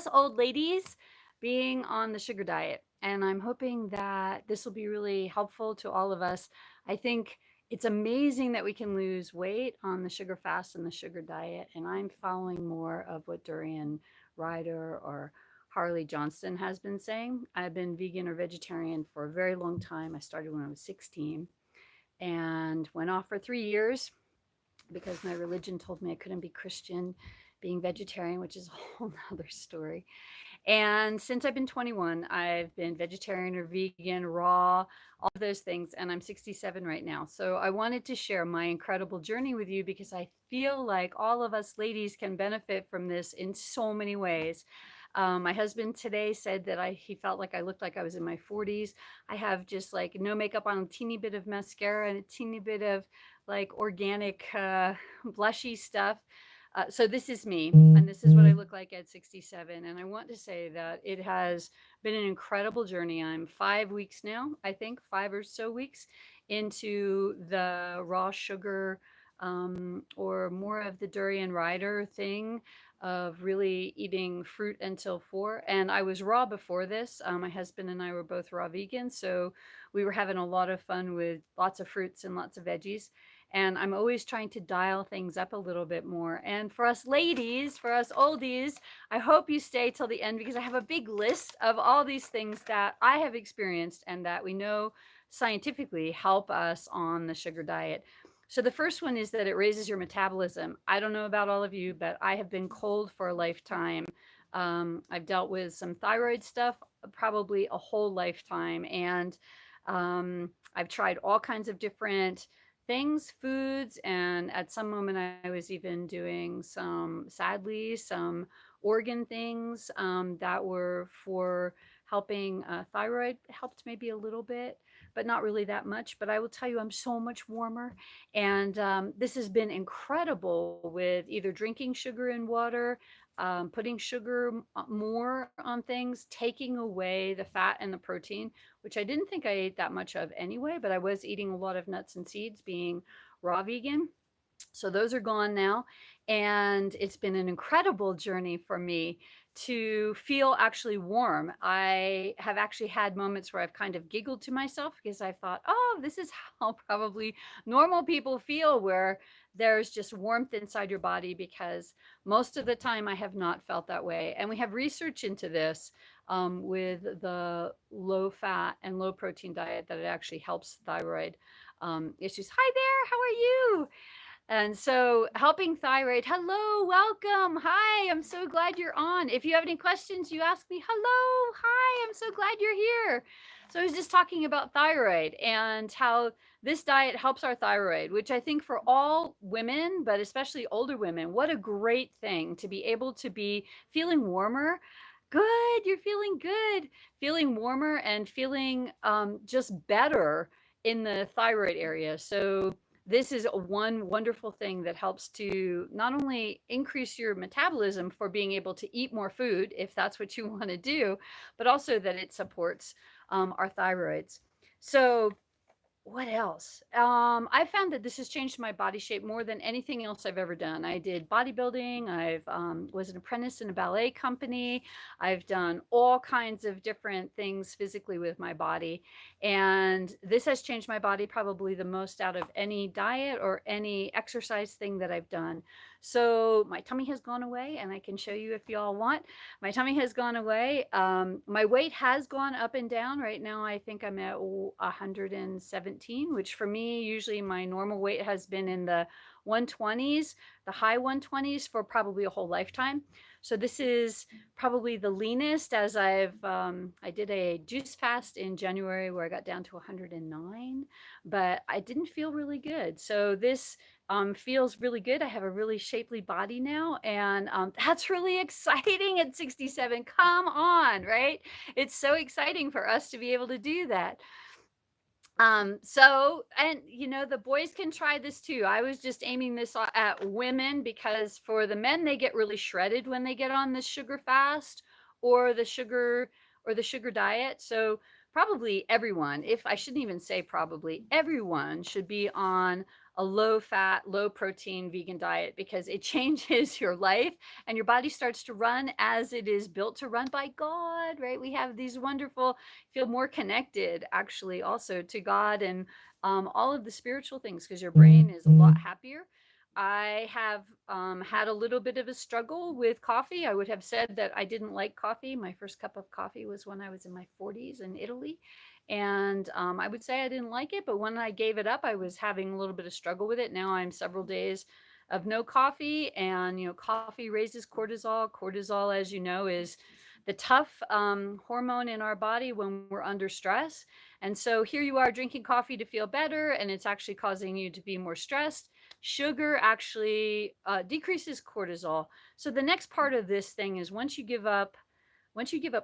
us old ladies being on the sugar diet. And I'm hoping that this will be really helpful to all of us. I think it's amazing that we can lose weight on the sugar fast and the sugar diet. And I'm following more of what Durian Ryder or Harley Johnston has been saying. I've been vegan or vegetarian for a very long time. I started when I was 16 and went off for 3 years because my religion told me I couldn't be Christian being vegetarian, which is a whole nother story. And since I've been 21, I've been vegetarian or vegan, raw, all of those things. And I'm 67 right now. So I wanted to share my incredible journey with you because I feel like all of us ladies can benefit from this in so many ways. My husband today said that he felt like I looked like I was in my 40s. I have just like no makeup on, a teeny bit of mascara and a teeny bit of like organic blushy stuff. So this is me, and this is what I look like at 67. And I want to say that it has been an incredible journey. I'm 5 weeks now, I think, 5 or so weeks into the raw sugar or more of the durian rider thing of really eating fruit until 4. And I was raw before this. My husband and I were both raw vegans, so we were having a lot of fun with lots of fruits and lots of veggies. And I'm always trying to dial things up a little bit more. And for us ladies, for us oldies, I hope you stay till the end because I have a big list of all these things that I have experienced and that we know scientifically help us on the sugar diet. So the first one is that it raises your metabolism. I don't know about all of you, but I have been cold for a lifetime. I've dealt with some thyroid stuff, probably a whole lifetime. And I've tried all kinds of different things, foods, and at some moment I was even doing sadly, some organ things that were for helping thyroid, helped maybe a little bit, but not really that much. But I will tell you, I'm so much warmer. And this has been incredible with either drinking sugar in water, putting sugar more on things, taking away the fat and the protein, which I didn't think I ate that much of anyway, but I was eating a lot of nuts and seeds being raw vegan. So those are gone now. And it's been an incredible journey for me to feel actually warm. I have actually had moments where I've kind of giggled to myself because I thought, oh, this is how probably normal people feel, where there's just warmth inside your body, because most of the time I have not felt that way. And we have research into this with the low fat and low protein diet that it actually helps thyroid issues. Hi there, how are you? And so, helping thyroid, hello, welcome. Hi, I'm so glad you're on. If you have any questions, you ask me. Hello, hi, I'm so glad you're here. So, I was just talking about thyroid and how this diet helps our thyroid, which I think for all women, but especially older women, what a great thing to be able to be feeling warmer. Good, you're feeling good, feeling warmer and feeling just better in the thyroid area. So, this is one wonderful thing that helps to not only increase your metabolism for being able to eat more food, if that's what you want to do, but also that it supports our thyroids. So, what else? I found that this has changed my body shape more than anything else I've ever done. I did bodybuilding. I've was an apprentice in a ballet company. I've done all kinds of different things physically with my body, and this has changed my body probably the most out of any diet or any exercise thing that I've done. So my tummy has gone away, and I can show you if you all want. My tummy has gone away. My weight has gone up and down. Right now, I think I'm at 117, which for me, usually my normal weight has been in the 120s, the high 120s for probably a whole lifetime. So this is probably the leanest, as I did a juice fast in January where I got down to 109, but I didn't feel really good. So this feels really good. I have a really shapely body now, and that's really exciting at 67. Come on, right? It's so exciting for us to be able to do that. So, and the boys can try this too. I was just aiming this at women because for the men, they get really shredded when they get on the sugar fast or the sugar diet. So probably everyone, if I shouldn't even say probably everyone, should be on a low fat, low protein vegan diet because it changes your life and your body starts to run as it is built to run by God, right? We have these wonderful, feel more connected actually also to God and all of the spiritual things because your brain is a lot happier. I have had a little bit of a struggle with coffee. I would have said that I didn't like coffee. My first cup of coffee was when I was in my 40s in Italy. And I would say I didn't like it, but when I gave it up, I was having a little bit of struggle with it. Now I'm several days of no coffee, and coffee raises cortisol. Cortisol, as you know, is the tough hormone in our body when we're under stress. And so here you are drinking coffee to feel better, and it's actually causing you to be more stressed. Sugar actually decreases cortisol. So the next part of this thing is once you give up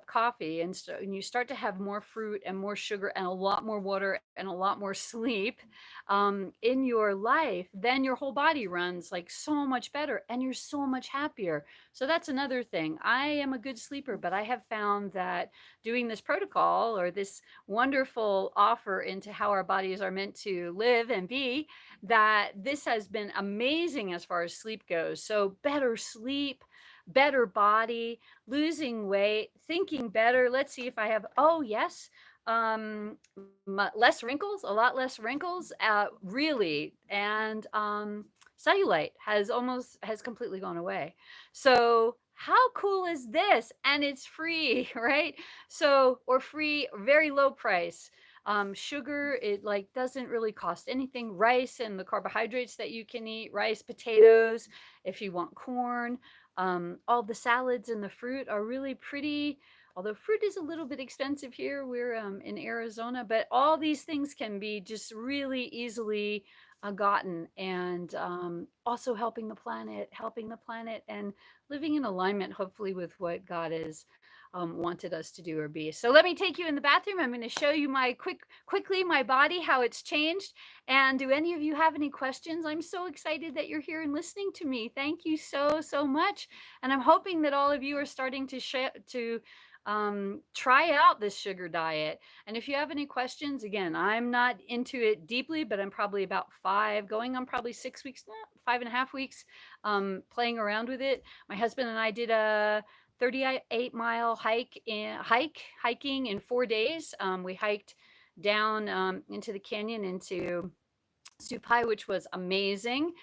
coffee and you start to have more fruit and more sugar and a lot more water and a lot more sleep in your life, then your whole body runs like so much better and you're so much happier. So that's another thing. I am a good sleeper, but I have found that doing this protocol or this wonderful offer into how our bodies are meant to live and be, that this has been amazing as far as sleep goes. So better sleep, better body, losing weight, thinking better. Let's see if I have, oh, yes. Less wrinkles, a lot less wrinkles, really. And cellulite has completely gone away. So how cool is this? And it's free, right? So, or free, very low price. Sugar, it like doesn't really cost anything. Rice and the carbohydrates that you can eat, rice, potatoes, if you want corn, all the salads and the fruit are really pretty. Although fruit is a little bit expensive here, we're in Arizona, but all these things can be just really easily gotten, and also helping the planet, and living in alignment, hopefully, with what God has wanted us to do or be. So let me take you in the bathroom. I'm going to show you quickly my body, how it's changed. And do any of you have any questions? I'm so excited that you're here and listening to me. Thank you so much. And I'm hoping that all of you are starting to try out this sugar diet. And if you have any questions, again, I'm not into it deeply, but I'm probably about going on probably 6 weeks, 5.5 weeks, playing around with it. My husband and I did a 38-mile hiking in 4 days. We hiked down into the canyon into Supai, which was amazing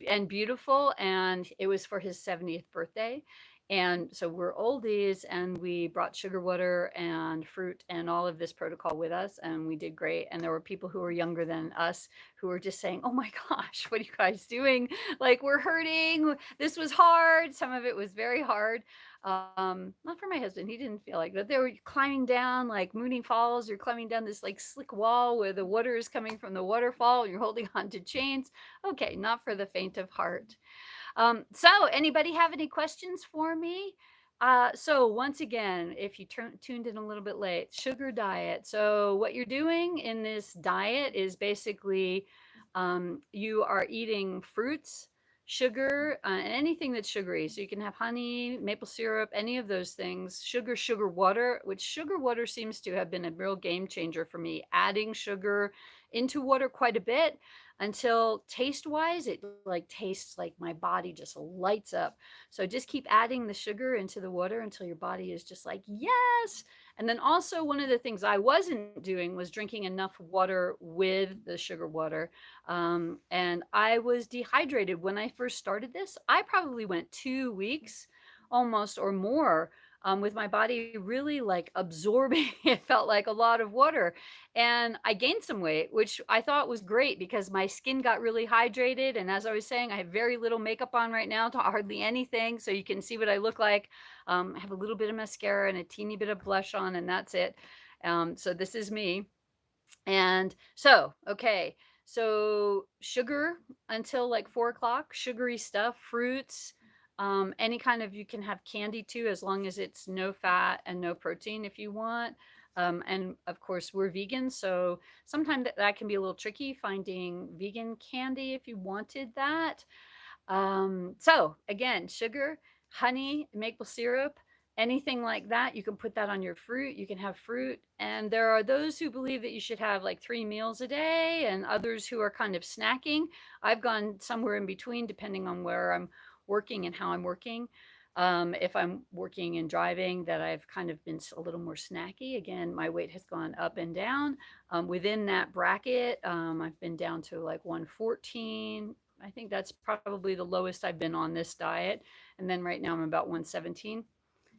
and beautiful. And it was for his 70th birthday. And so we're oldies, and we brought sugar water and fruit and all of this protocol with us, and we did great. And there were people who were younger than us who were just saying, "Oh my gosh, what are you guys doing? Like, we're hurting. This was hard." Some of it was very hard. Not for my husband. He didn't feel like that. They were climbing down like Mooney Falls. You're climbing down this like slick wall where the water is coming from the waterfall. And you're holding on to chains. Okay, not for the faint of heart. So anybody have any questions for me? So once again, if you tuned in a little bit late, sugar diet. So what you're doing in this diet is basically you are eating fruits, sugar, and anything that's sugary. So you can have honey, maple syrup, any of those things. Sugar water, which sugar water seems to have been a real game changer for me. Adding sugar into water quite a bit until taste wise, it like tastes like my body just lights up. So just keep adding the sugar into the water until your body is just like, yes. And then also, one of the things I wasn't doing was drinking enough water with the sugar water. And I was dehydrated when I first started this. I probably went 2 weeks almost or more with my body really like absorbing, it felt like a lot of water. And I gained some weight, which I thought was great because my skin got really hydrated. And as I was saying, I have very little makeup on right now, to hardly anything. So you can see what I look like. I have a little bit of mascara and a teeny bit of blush on, and that's it. So this is me. And so, okay. So sugar until like 4 o'clock, sugary stuff, fruits, any kind of, you can have candy too, as long as it's no fat and no protein if you want. And of course, we're vegan, so sometimes that can be a little tricky finding vegan candy if you wanted that. So again, sugar, honey, maple syrup, anything like that. You can put that on your fruit. You can have fruit. And there are those who believe that you should have like 3 meals a day, and others who are kind of snacking. I've gone somewhere in between depending on where I'm working and how I'm working. If I'm working and driving, that I've kind of been a little more snacky. Again, my weight has gone up and down. Within that bracket, I've been down to like 114. I think that's probably the lowest I've been on this diet. And then right now I'm about 117.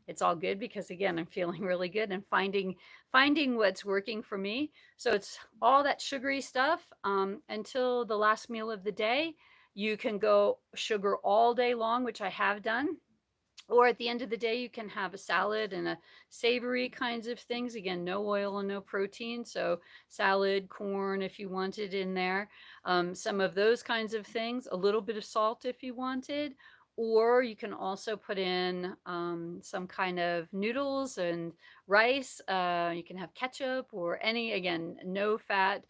It's all good because again, I'm feeling really good and finding what's working for me. So it's all that sugary stuff until the last meal of the day. You can go sugar all day long, which I have done, or at the end of the day you can have a salad and a savory kinds of things. Again, no oil and no protein, so salad, corn if you wanted in there, some of those kinds of things, a little bit of salt if you wanted. Or you can also put in some kind of noodles and rice. You can have ketchup or any, again, no fat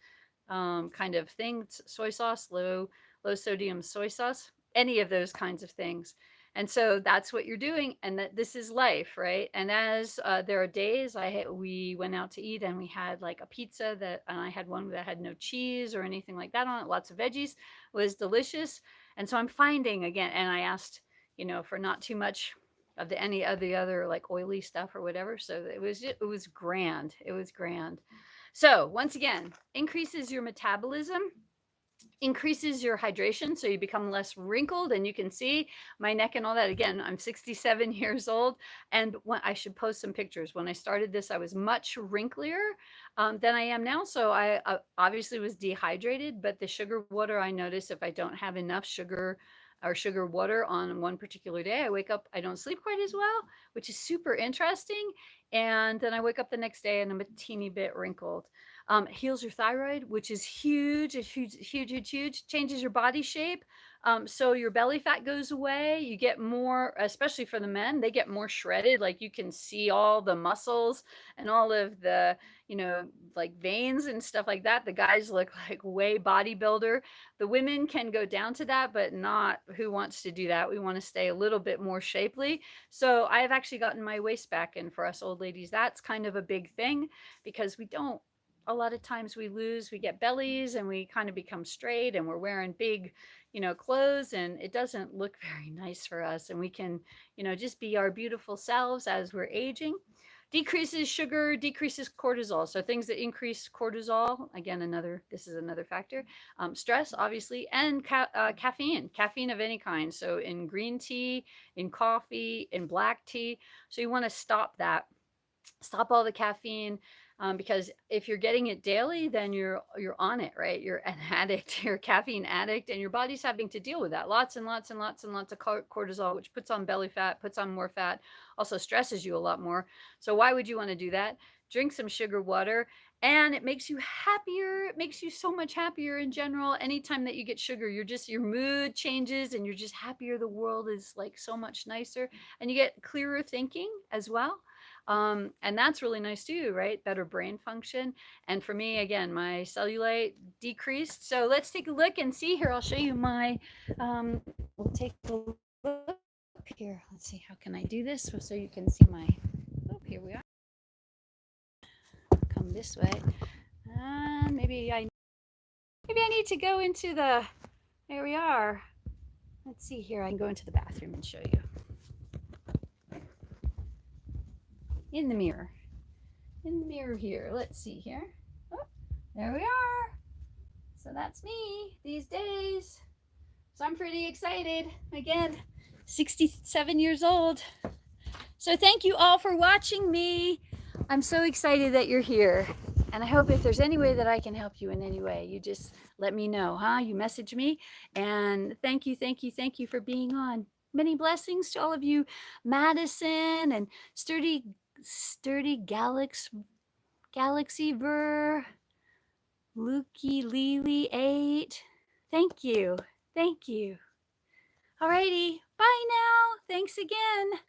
kind of thing, soy sauce, low sodium soy sauce, any of those kinds of things. And so that's what you're doing, and that this is life, right? And as there are days we went out to eat and we had like a pizza that, and I had one that had no cheese or anything like that on it, lots of veggies, was delicious. And so I'm finding again, and I asked, for not too much of any of the other like oily stuff or whatever. So it was grand. It was grand. So once again, increases your metabolism, increases your hydration, so you become less wrinkled. And you can see my neck and all that. Again, I'm 67 years old, and I should post some pictures. When I started this, I was much wrinklier than I am now. So I obviously was dehydrated, but the sugar water, I notice if I don't have enough sugar or sugar water on one particular day, I wake up, I don't sleep quite as well, which is super interesting. And then I wake up the next day and I'm a teeny bit wrinkled. Heals your thyroid, which is huge, huge, huge, huge, huge. Changes your body shape. So your belly fat goes away. You get more, especially for the men, they get more shredded. Like you can see all the muscles and all of the, like veins and stuff like that. The guys look like way bodybuilder. The women can go down to that, but not who wants to do that. We want to stay a little bit more shapely. So I have actually gotten my waist back. And for us old ladies, that's kind of a big thing because we don't, a lot of times we get bellies and we kind of become straight and we're wearing big, clothes, and it doesn't look very nice for us. And we can, just be our beautiful selves as we're aging. Decreases sugar, decreases cortisol. So things that increase cortisol, again, this is another factor. Stress, obviously, and caffeine of any kind. So in green tea, in coffee, in black tea. So you want to stop all the caffeine, because if you're getting it daily, then you're on it, right? You're an addict, you're a caffeine addict, and your body's having to deal with that. Lots and lots and lots and lots of cortisol, which puts on belly fat, puts on more fat, also stresses you a lot more. So why would you want to do that? Drink some sugar water, and it makes you happier. It makes you so much happier in general. Anytime that you get sugar, your mood changes and you're just happier. The world is like so much nicer, and you get clearer thinking as well. And that's really nice too, right? Better brain function. And for me, again, my cellulite decreased. So let's take a look and see here. I'll show you we'll take a look here. Let's see, how can I do this so you can see here we are. Come this way. And maybe I need to go into there we are. Let's see here. I can go into the bathroom and show you. In the mirror here. Let's see here. Oh, there we are. So that's me these days. So I'm pretty excited. Again, 67 years old. So thank you all for watching me. I'm so excited that you're here. And I hope if there's any way that I can help you in any way, you just let me know, You message me. And thank you for being on. Many blessings to all of you, Madison and Sturdy Galaxy Ver, Lukey Lily 8. Thank you. Alrighty, bye now. Thanks again.